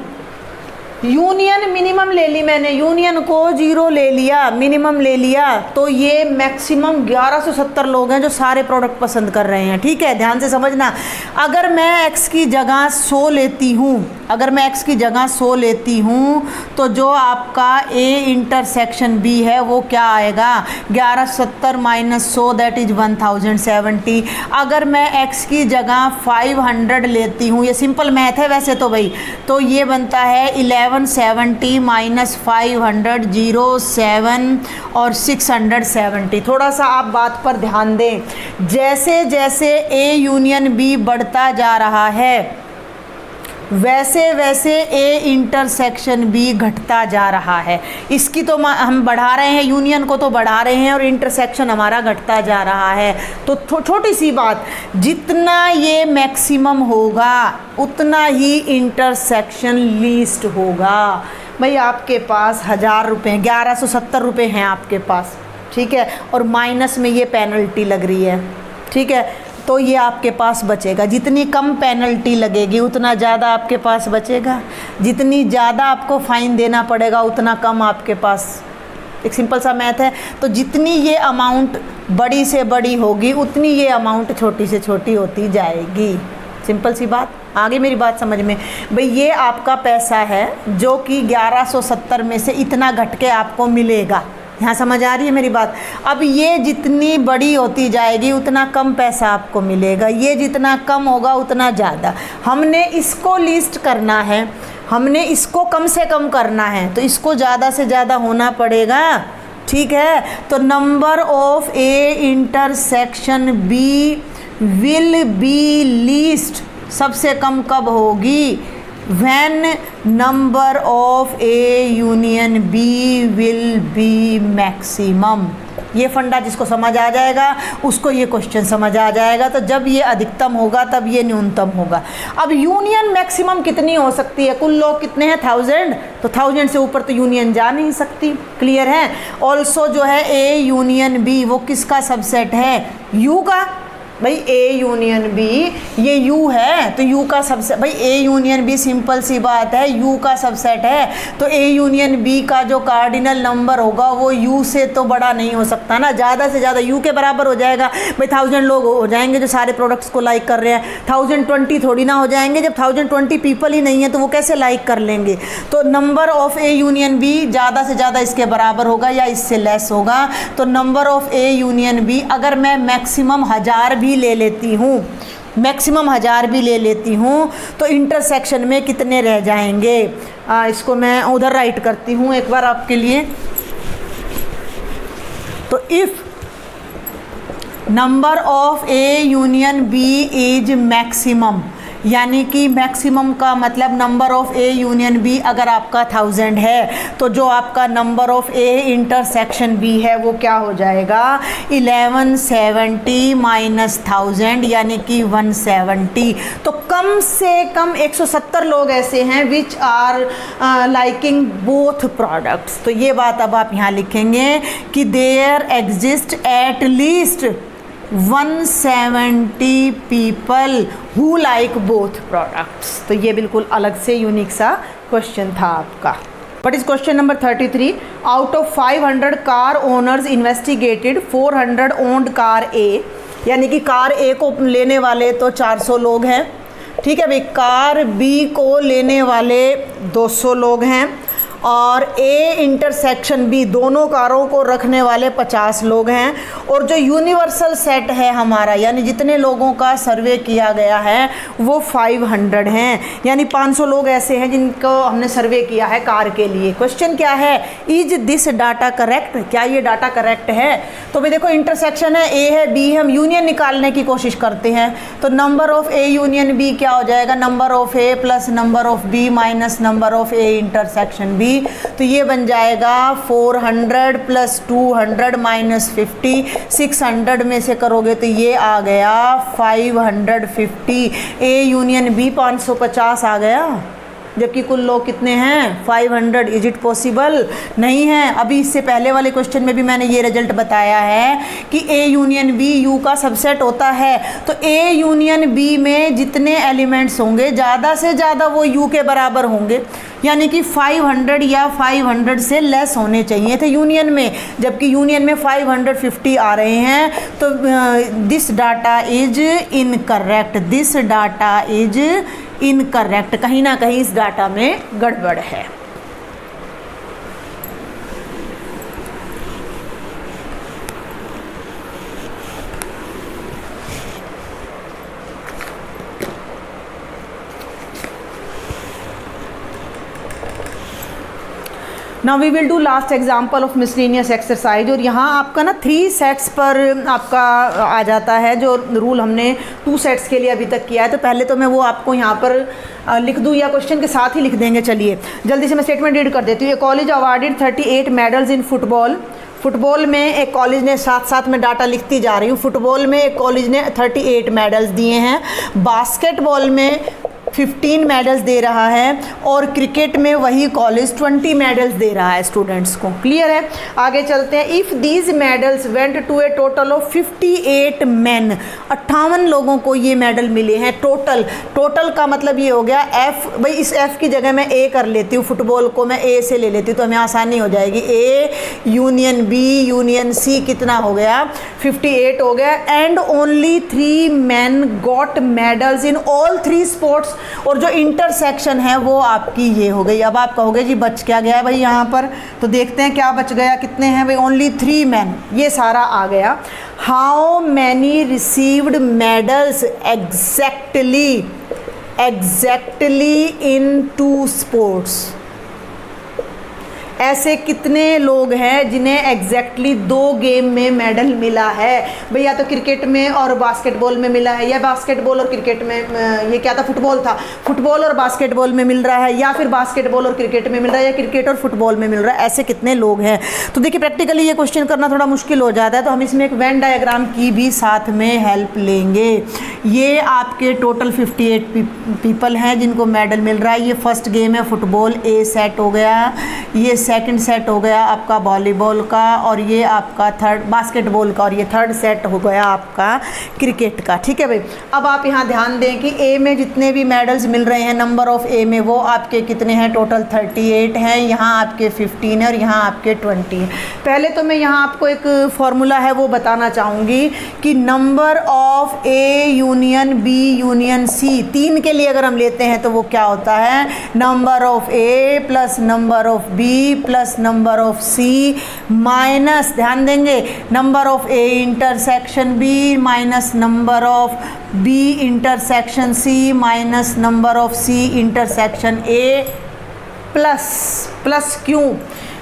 यूनियन मिनिमम ले ली मैंने, यूनियन को 0 ले लिया, मिनिमम ले लिया, तो ये मैक्सिमम 1170 लोग हैं जो सारे प्रोडक्ट पसंद कर रहे हैं। ठीक है, ध्यान से समझना। अगर मैं x की जगह 100 लेती हूँ, अगर मैं x की जगह 100 लेती हूँ, तो जो आपका a इंटरसेक्शन b है वो क्या आएगा 1170 माइनस 100 दैट इज 1070। अगर मैं x की जगह 500 लेती हूँ, ये सिंपल मैथ है वैसे तो भाई, तो ये बनता है 1170 माइनस 500 07 और 670। थोड़ा सा आप बात पर ध्यान दें, जैसे जैसे a यूनियन b बढ़ता जा रहा है वैसे वैसे ए इंटरसेक्शन बी घटता जा रहा है। इसकी तो हम बढ़ा रहे हैं, यूनियन को तो बढ़ा रहे हैं और इंटरसेक्शन हमारा घटता जा रहा है। तो छोटी सी बात, जितना ये मैक्सिमम होगा उतना ही इंटरसेक्शन लीस्ट होगा। भाई आपके पास 1000 रुपये 1170 रुपये हैं आपके पास, ठीक है, और माइनस में ये पेनल्टी लग रही है, ठीक है, तो ये आपके पास बचेगा। जितनी कम पेनल्टी लगेगी उतना ज़्यादा आपके पास बचेगा, जितनी ज़्यादा आपको फ़ाइन देना पड़ेगा उतना कम आपके पास। एक सिंपल सा मैथ है। तो जितनी ये अमाउंट बड़ी से बड़ी होगी उतनी ये अमाउंट छोटी से छोटी होती जाएगी। सिंपल सी बात, आगे मेरी बात समझ में। भाई ये आपका पैसा है जो कि 1170 में से इतना घट के आपको मिलेगा। यहाँ समझ आ रही है मेरी बात। अब ये जितनी बड़ी होती जाएगी उतना कम पैसा आपको मिलेगा, ये जितना कम होगा उतना ज़्यादा। हमने इसको लिस्ट करना है, हमने इसको कम से कम करना है, तो इसको ज़्यादा से ज़्यादा होना पड़ेगा। ठीक है, तो number of A intersection B will be least सबसे कम कब होगी when number of A union B will be maximum। ये फंडा जिसको समझ आ जाएगा उसको ये क्वेश्चन समझ आ जाएगा। तो जब ये अधिकतम होगा तब ये न्यूनतम होगा। अब यूनियन मैक्सिमम कितनी हो सकती है, कुल लोग कितने हैं 1000, तो 1000 से ऊपर तो यूनियन जा नहीं सकती। क्लियर है। ऑल्सो जो है A यूनियन B वो किसका सबसेट है, U का। भाई ए यूनियन बी, ये यू है तो यू का सबसेट, भाई ए यूनियन बी सिंपल सी बात है यू का सबसेट है, तो ए यूनियन बी का जो कार्डिनल नंबर होगा वो यू से तो बड़ा नहीं हो सकता ना, ज़्यादा से ज़्यादा यू के बराबर हो जाएगा। भाई 1000 लोग हो जाएंगे जो सारे प्रोडक्ट्स को लाइक कर रहे हैं, 1020 थोड़ी ना हो जाएंगे, जब 1020 पीपल ही नहीं है तो वो कैसे लाइक कर लेंगे। तो number of A union B ज़्यादा से ज़्यादा इसके बराबर होगा या इससे लेस होगा। तो number of A union B, अगर मैं मैक्सिमम 1000 भी ले लेती हूँ, मैक्सिमम 1000 भी ले लेती हूँ तो इंटरसेक्शन में कितने रह जाएंगे। इसको मैं उधर राइट करती हूँ एक बार आपके लिए। तो if number of A union B is maximum, यानी कि मैक्सिमम का मतलब number of A union B अगर आपका 1000 है तो जो आपका number of A intersection B है वो क्या हो जाएगा 1170 माइनस 1000 यानी कि 170। तो कम से कम 170 लोग ऐसे हैं which are liking both products. तो ये बात अब आप यहाँ लिखेंगे कि there exist at least 170 people who like both products. तो ये बिल्कुल अलग से यूनिक सा क्वेश्चन था आपका। बट इस question number 33, out of 500 car owners investigated 400 owned car a, यानी कि कार ए को लेने वाले तो 400 लोग हैं, ठीक है भाई, कार बी को लेने वाले 200 लोग हैं और ए इंटरसेक्शन बी दोनों कारों को रखने वाले 50 लोग हैं। और जो यूनिवर्सल सेट है हमारा, यानी जितने लोगों का सर्वे किया गया है वो 500 हैं, यानी 500 लोग ऐसे हैं जिनको हमने सर्वे किया है कार के लिए। क्वेश्चन क्या है, इज दिस डाटा करेक्ट, क्या ये डाटा करेक्ट है। तो भाई देखो इंटरसेक्शन है, ए है बी है, हम यूनियन निकालने की कोशिश करते हैं। तो number of A union B क्या हो जाएगा, number of A plus number of B minus number of A intersection B. तो ये बन जाएगा 400 प्लस 200 माइनस 50, 600 में से करोगे तो ये आ गया 550। ए यूनियन बी 550 आ गया, जबकि कुल लोग कितने हैं 500। इज इट पॉसिबल, नहीं है। अभी इससे पहले वाले क्वेश्चन में भी मैंने ये रिजल्ट बताया है कि ए यूनियन बी यू का सबसेट होता है। तो ए यूनियन बी में जितने एलिमेंट्स होंगे ज़्यादा से ज़्यादा वो यू के बराबर होंगे, यानी कि 500 या 500 से लेस होने चाहिए थे यूनियन में, जबकि यूनियन में 550 आ रहे हैं। तो this data is incorrect, this data is incorrect, कहीं ना कहीं इस डाटा में गड़बड़ है। Now we will do last example of miscellaneous exercise. और यहाँ आपका ना 3 सेट्स पर आपका आ जाता है, जो रूल हमने 2 सेट्स के लिए अभी तक किया है। तो पहले तो मैं वो आपको यहाँ पर लिख दूँ या क्वेश्चन के साथ ही लिख देंगे। चलिए जल्दी से मैं स्टेटमेंट रीड कर देती हूँ। A college awarded 38 medals in football. Football में एक कॉलेज ने, साथ साथ में डाटा लिखती जा रही हूँ, फुटबॉल में एक कॉलेज ने 38 मेडल्स दिए हैं, बास्केटबॉल में 15 मेडल्स दे रहा है और क्रिकेट में वही कॉलेज 20 मेडल्स दे रहा है स्टूडेंट्स को। क्लियर है, आगे चलते हैं। If these medals went to a total of 58 man, 58 लोगों को ये मेडल मिले हैं टोटल। टोटल का मतलब ये हो गया एफ, भाई इस एफ की जगह मैं ए कर लेती हूँ, फुटबॉल को मैं ए से ले लेती हूँ तो हमें आसानी हो जाएगी। A union B union C कितना हो गया 58 हो गया। And only 3 man got medals in all 3 sports. और जो इंटरसेक्शन है वो आपकी ये हो गई। अब आप कहोगे जी बच क्या गया है भाई यहाँ पर, तो देखते हैं क्या बच गया, कितने हैं भाई, ओनली 3 मैन, ये सारा आ गया। How many received medals exactly in 2 sports. ऐसे कितने लोग हैं जिन्हें एग्जैक्टली 2 गेम में मेडल मिला है भाई, या तो क्रिकेट में और बास्केटबॉल में मिला है, या बास्केटबॉल और क्रिकेट में, ये क्या था फुटबॉल था, फुटबॉल और बास्केटबॉल में मिल रहा है, या फिर बास्केटबॉल और क्रिकेट में मिल रहा है, या क्रिकेट और फुटबॉल में मिल रहा है। ऐसे कितने लोग हैं। तो देखिए प्रैक्टिकली ये क्वेश्चन करना थोड़ा मुश्किल हो जाता है, तो हम इसमें एक वेन डायग्राम की भी साथ में हेल्प लेंगे। ये आपके टोटल 58 पीपल हैं जिनको मेडल मिल रहा है। ये फर्स्ट गेम है फुटबॉल, ए सेट हो गया, ये सेकंड सेट हो गया आपका वॉलीबॉल का, और ये आपका थर्ड बास्केटबॉल का, और ये थर्ड सेट हो गया आपका क्रिकेट का। ठीक है भाई, अब आप यहाँ ध्यान दें कि ए में जितने भी मेडल्स मिल रहे हैं नंबर ऑफ ए में, वो आपके कितने हैं, टोटल 38 हैं, यहाँ आपके 15 है और यहाँ आपके 20 है। पहले तो मैं यहाँ आपको एक फॉर्मूला है वो बताना चाहूँगी कि number of A union B union C, 3 के लिए अगर हम लेते हैं तो वो क्या होता है, number of A plus number of B plus number of C minus, ध्यान देंगे, number of A intersection B minus number of B intersection C minus number of C intersection A plus क्यों,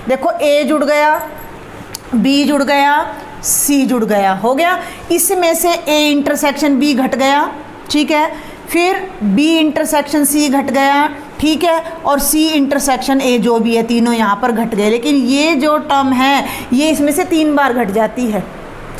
देखो ए जुड़ गया, बी जुड़ गया, सी जुड़ गया, हो गया, इसमें से ए इंटरसेक्शन बी घट गया, ठीक है, फिर बी इंटरसेक्शन सी घट गया, ठीक है, और सी इंटरसेक्शन ए जो भी है, तीनों यहाँ पर घट गए। लेकिन ये जो टर्म है ये इसमें से 3 बार घट जाती है,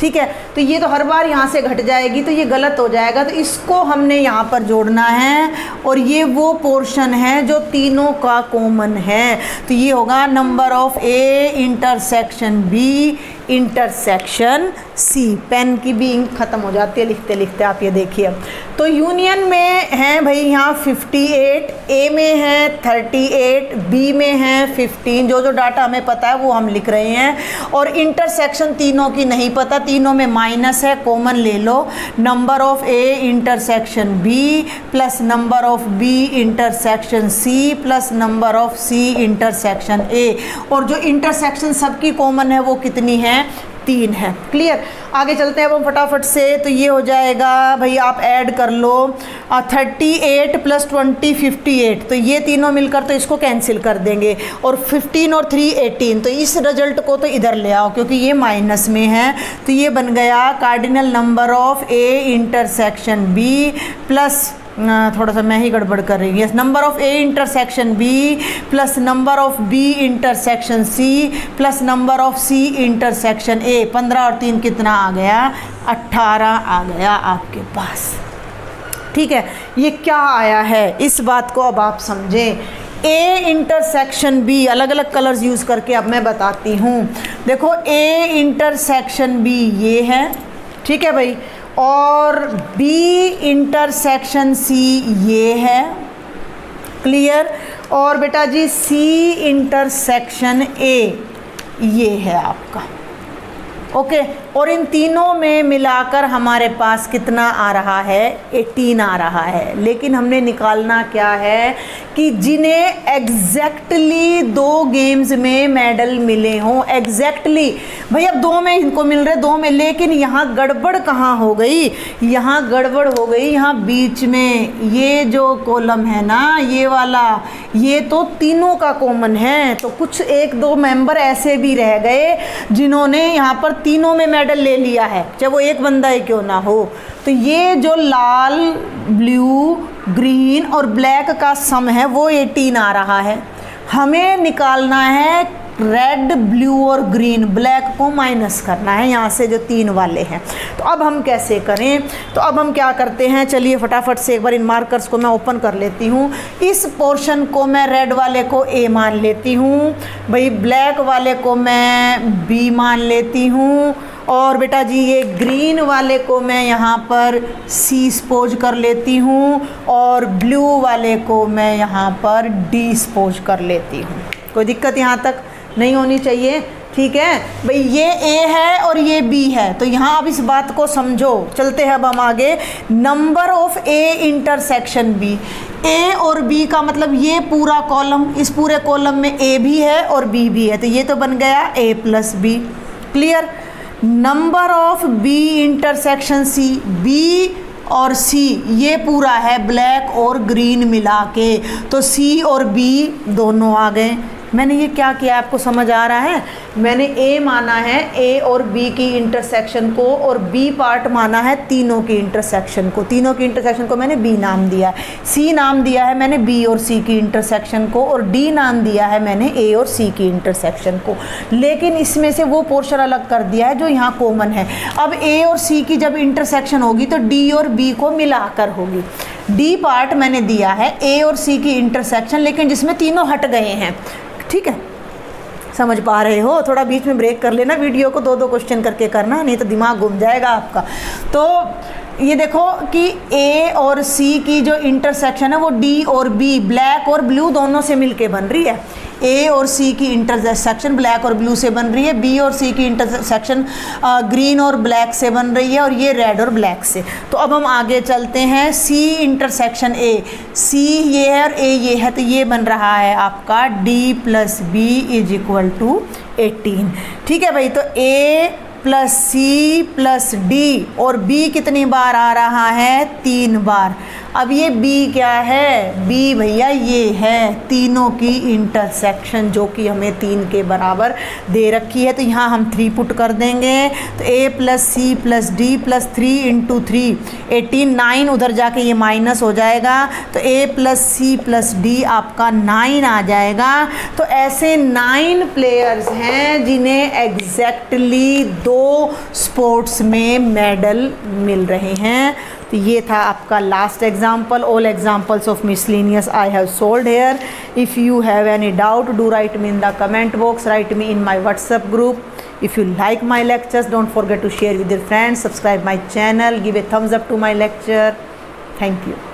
ठीक है, तो ये तो हर बार यहाँ से घट जाएगी, तो ये गलत हो जाएगा, तो इसको हमने यहाँ पर जोड़ना है, और ये वो पोर्शन है जो तीनों का कॉमन है, तो ये होगा number of A intersection B intersection C. Pen की भी इंक ख़त्म हो जाती है लिखते लिखते, आप ये देखिए। तो यूनियन में है भाई यहाँ 58, ए में है 38, बी में है 15, जो जो डाटा हमें पता है वो हम लिख रहे हैं, और इंटरसेक्शन तीनों की नहीं पता, तीनों में माइनस है, कॉमन ले लो, number of A intersection B plus number of B intersection C plus number of C intersection A, और जो इंटरसेक्शन सबकी कॉमन है वो कितनी है, 3 है। क्लियर, आगे चलते हैं अब हम फटाफट से। तो ये हो जाएगा भाई, आप ऐड कर लो 38 प्लस 20 58, तो ये तीनों मिलकर तो इसको कैंसिल कर देंगे, और 15 और 3 18, तो इस रिजल्ट को तो इधर ले आओ क्योंकि ये माइनस में है, तो ये बन गया cardinal number of A intersection B plus, थोड़ा सा मैं ही गड़बड़ कर रही हूँ, number of A intersection B plus number of B intersection C plus number of C intersection A. 15 और 3 कितना आ गया, 18 आ गया आपके पास। ठीक है, ये क्या आया है इस बात को अब आप समझें। ए इंटरसेक्शन बी, अलग अलग कलर्स यूज़ करके अब मैं बताती हूँ। देखो ए इंटरसेक्शन बी ये है, ठीक है भाई, और B इंटरसेक्शन C ये है, क्लियर, और बेटा जी C इंटरसेक्शन A ये है आपका, ओके, और इन तीनों में मिलाकर हमारे पास कितना आ रहा है, 18 आ रहा है। लेकिन हमने निकालना क्या है कि जिन्हें एग्जैक्टली 2 गेम्स में मेडल मिले हों, एग्जैक्टली भाई, अब 2 में इनको मिल रहे 2 में, लेकिन यहाँ गड़बड़ कहाँ हो गई, यहाँ गड़बड़ हो गई यहाँ बीच में, ये जो कॉलम है ना ये वाला, ये तो तीनों का कॉमन है, तो कुछ 1-2 मेंबर ऐसे भी रह गए जिन्होंने यहाँ पर तीनों में मेडल ले लिया है, चाहे वो एक बंदा ही क्यों ना हो। तो ये जो लाल, ब्लू, ग्रीन और ब्लैक का सम है वो 18 आ रहा है। हमें निकालना है रेड, ब्लू और ग्रीन, ब्लैक को माइनस करना है यहाँ से जो 3 वाले हैं। तो अब हम कैसे करें, तो अब हम क्या करते हैं, चलिए फटाफट से एक बार इन मार्कर्स को मैं ओपन कर लेती हूँ। इस पोर्शन को मैं रेड वाले को ए मान लेती हूँ भाई, ब्लैक वाले को मैं बी मान लेती हूँ, और बेटा जी ये ग्रीन वाले को मैं यहाँ पर सी स्पोज कर लेती हूँ, और ब्लू वाले को मैं यहाँ पर डी स्पोज कर लेती हूँ। कोई दिक्कत यहाँ तक नहीं होनी चाहिए, ठीक है भाई। ये ए है और ये बी है, तो यहाँ अब इस बात को समझो। चलते हैं अब हम आगे। Number of A intersection B, A और बी का मतलब ये पूरा कॉलम, इस पूरे कॉलम में ए भी है और बी भी है, तो ये तो बन गया A plus B, clear. Number of B intersection C, B और सी ये पूरा है ब्लैक और ग्रीन मिला के, तो सी और बी दोनों आ गए। मैंने ये क्या किया आपको समझ आ रहा है, मैंने ए माना है ए और बी की इंटरसेक्शन को, और बी पार्ट माना है तीनों की इंटरसेक्शन को। तीनों की इंटरसेक्शन को मैंने बी नाम दिया है, सी नाम दिया है मैंने बी और सी की इंटरसेक्शन को, और डी नाम दिया है मैंने ए और सी की इंटरसेक्शन को। लेकिन इसमें से वो पोर्शन अलग कर दिया है जो यहाँ कॉमन है। अब ए और सी की जब इंटरसेक्शन होगी तो डी और बी को मिलाकर होगी। डी पार्ट मैंने दिया है ए और सी की इंटरसेक्शन, लेकिन जिसमें तीनों हट गए हैं, ठीक है। समझ पा रहे हो? थोड़ा बीच में ब्रेक कर लेना वीडियो को, 2-2 क्वेश्चन करके करना, नहीं तो दिमाग घूम जाएगा आपका। तो ये देखो कि ए और सी की जो इंटरसेक्शन है वो डी और बी, ब्लैक और ब्लू दोनों से मिलके बन रही है। ए और सी की इंटरसेक्शन ब्लैक और ब्लू से बन रही है, बी और सी की इंटरसेक्शन ग्रीन और ब्लैक से बन रही है, और ये रेड और ब्लैक से। तो अब हम आगे चलते हैं, सी इंटरसेक्शन ए, सी ये है और ए ये है, तो ये बन रहा है आपका D plus B is equal to 18। ठीक है भाई, तो A plus C plus D, और बी कितनी बार आ रहा है? 3 बार। अब ये बी क्या है? बी भैया ये है तीनों की इंटरसेक्शन, जो कि हमें 3 के बराबर दे रखी है। तो यहाँ हम 3 पुट कर देंगे, तो a plus C plus D plus 3 into 3 18, 9 उधर जाके ये माइनस हो जाएगा, तो a plus C plus D आपका 9 आ जाएगा। तो ऐसे 9 प्लेयर्स हैं जिन्हें एग्जैक्टली 2 स्पोर्ट्स में मेडल मिल रहे हैं। तो ये था आपका last example. All examples of miscellaneous I have solved here. If you have any doubt, do write me in the comment box, write me in my WhatsApp group. If you like my lectures, don't forget to share with your friends, subscribe my channel, give a thumbs up to my lecture. Thank you.